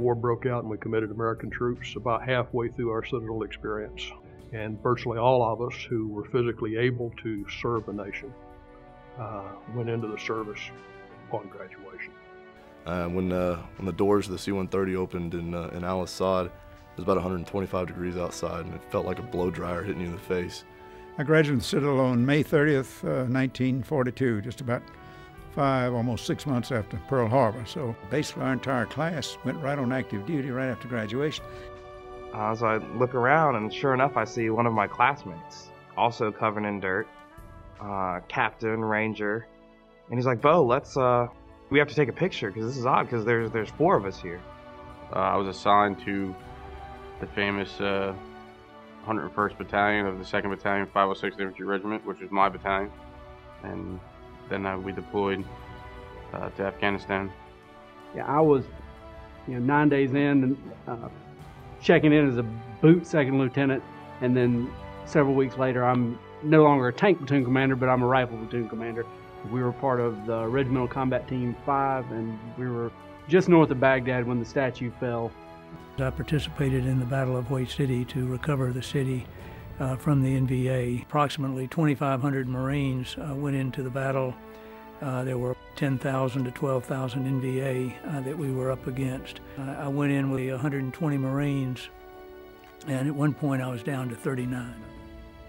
war broke out and we committed American troops about halfway through our Citadel experience. And virtually all of us who were physically able to serve the nation went into the service upon graduation. When the doors of the C-130 opened in Al Assad, it was about 125 degrees outside, and it felt like a blow dryer hitting you in the face. I graduated from Citadel on May 30th, 1942, just about almost 6 months after Pearl Harbor. So basically our entire class went right on active duty right after graduation. So I look around, and sure enough, I see one of my classmates, also covered in dirt, captain, ranger, and he's like, "Bo, we have to take a picture because this is odd because there's 4 of us here." I was assigned to the famous 101st Battalion of the 2nd Battalion, 506th Infantry Regiment, which is my battalion, and then we deployed to Afghanistan. Yeah, I was 9 days in, checking in as a boot second lieutenant, and then several weeks later I'm no longer a tank platoon commander, but I'm a rifle platoon commander. We were part of the Regimental Combat Team 5, and we were just north of Baghdad when the statue fell. I participated in the Battle of White City to recover the city from the NVA. Approximately 2,500 Marines went into the battle. There were 10,000 to 12,000 NVA that we were up against. I went in with 120 Marines, and at one point I was down to 39.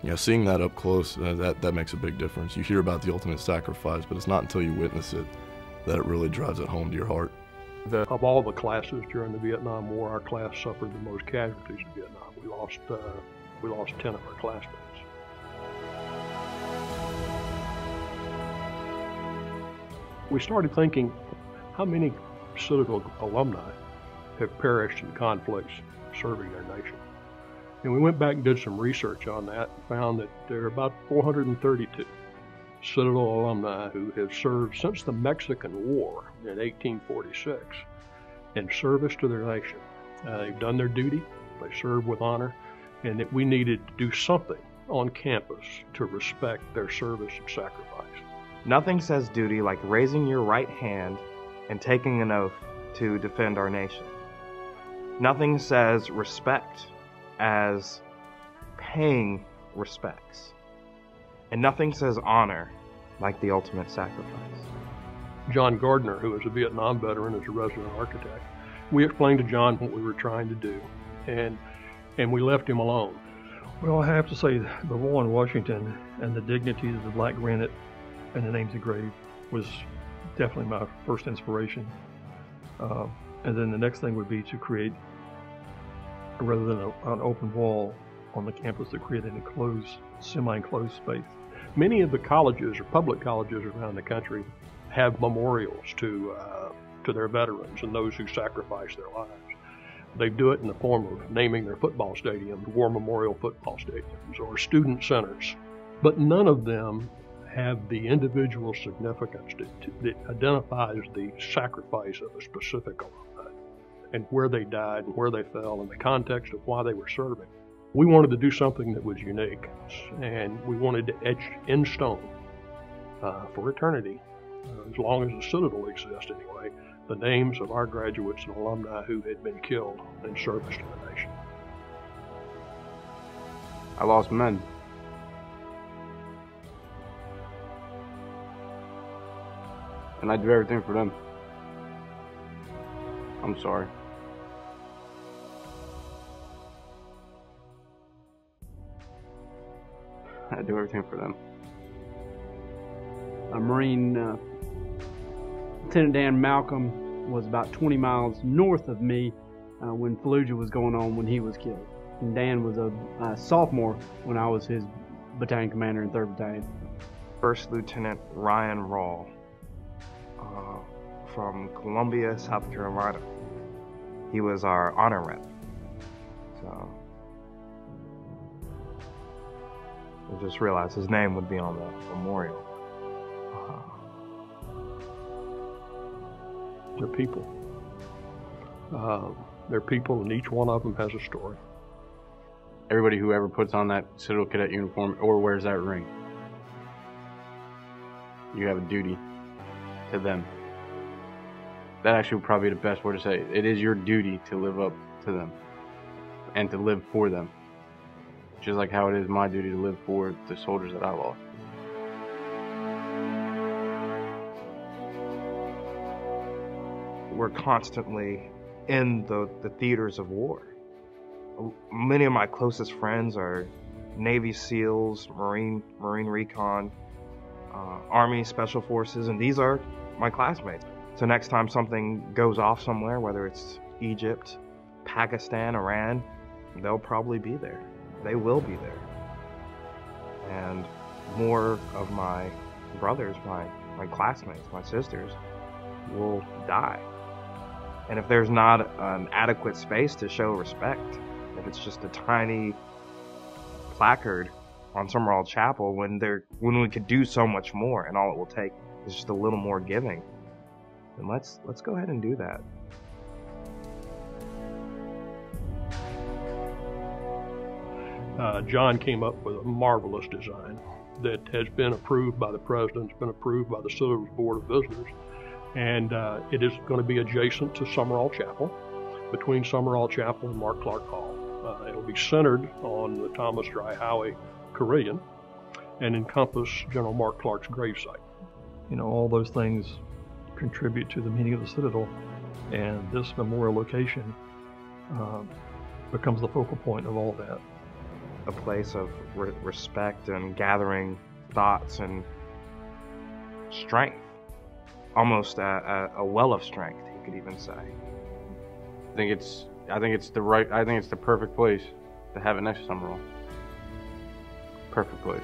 Yeah, seeing that up close, that makes a big difference. You hear about the ultimate sacrifice, but it's not until you witness it that it really drives it home to your heart. Of all the classes during the Vietnam War, our class suffered the most casualties in Vietnam. We lost 10 of our classmates. We started thinking, how many Citadel alumni have perished in conflicts serving their nation? And we went back and did some research on that and found that there are about 432 Citadel alumni who have served since the Mexican War in 1846 in service to their nation. They've done their duty, they served with honor, and that we needed to do something on campus to respect their service and sacrifice. Nothing says duty like raising your right hand and taking an oath to defend our nation. Nothing says respect as paying respects. And nothing says honor like the ultimate sacrifice. John Gardner, who is a Vietnam veteran, is a resident architect. We explained to John what we were trying to do, and we left him alone. Well, I have to say the war in Washington and the dignities of the black granite and the names engraved was definitely my first inspiration. And then the next thing would be to create, rather than an open wall on the campus, to create an enclosed, semi-enclosed space. Many of the colleges or public colleges around the country have memorials to their veterans and those who sacrificed their lives. They do it in the form of naming their football stadiums, war memorial football stadiums, or student centers. But none of them have the individual significance that identifies the sacrifice of a specific alumni and where they died and where they fell and the context of why they were serving. We wanted to do something that was unique, and we wanted to etch in stone for eternity, as long as the Citadel exists anyway, the names of our graduates and alumni who had been killed in service to the nation. I lost men. And I do everything for them. I'm sorry. I do everything for them. A Marine, Lieutenant Dan Malcolm, was about 20 miles north of me when Fallujah was going on when he was killed. And Dan was a sophomore when I was his battalion commander in 3rd Battalion. First Lieutenant Ryan Rawl from Columbia, South Carolina. He was our honor rep. So I just realized his name would be on the memorial. They're people. They're people, and each one of them has a story. Everybody who ever puts on that Citadel Cadet uniform or wears that ring, you have a duty to them. that actually would probably be the best word to say it. It is your duty to live up to them and to live for them. Just like how it is my duty to live for the soldiers that I lost. We're constantly in the theaters of war. Many of my closest friends are Navy SEALs, Marine Recon, Army Special Forces, and these are my classmates. So next time something goes off somewhere, whether it's Egypt, Pakistan, Iran, they'll probably be there. They will be there. And more of my brothers, my classmates, my sisters, will die. And if there's not an adequate space to show respect, if it's just a tiny placard on Summerall Chapel when we could do so much more, and all it will take is just a little more giving, then let's go ahead and do that. John came up with a marvelous design that has been approved by the President, it's been approved by the Citadel Board of Visitors, and it is going to be adjacent to Summerall Chapel, between Summerall Chapel and Mark Clark Hall. It'll be centered on the Thomas Dry Howe Carillon and encompass General Mark Clark's gravesite. You know, all those things contribute to the meaning of the Citadel, and this memorial location becomes the focal point of all that. A place of respect and gathering thoughts and strength. Almost a well of strength, you could even say. I think it's the perfect place to have it next to Summerall. Perfect place.